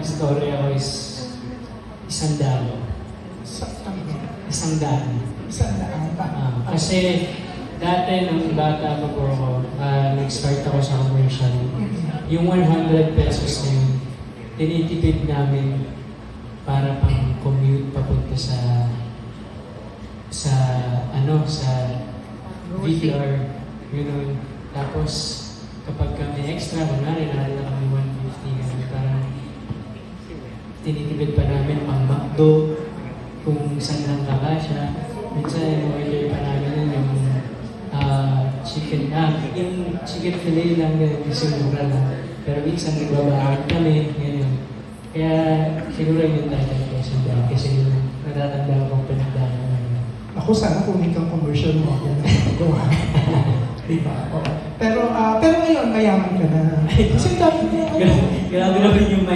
story ako is $100. $100. Kasi dati nung bata pa po ako, nag-start ako sa commercial. Yung 100 pesos na yun, tinitipid namin para pang commute papunta sa VTR. Yun. Tapos kapag kami extra, kunwari nalala kami 150, ganun, parang tinitipid pa namin pang McDo, kung saan lang kakasya. Minsan, order pa namin yung yung chicken fillet lang, kasi mura lang. Pero minsan, nagbabahag kami, ganyan. Kaya, siguro yung title ko sa brand, kasi yung natatanda akong pinagdaan namin. Ako sana kunin kang commercial mo ako na magawa. Diba? Oo. Pero ngayon, mayaman ka na. Kasi dati Grabe naman yung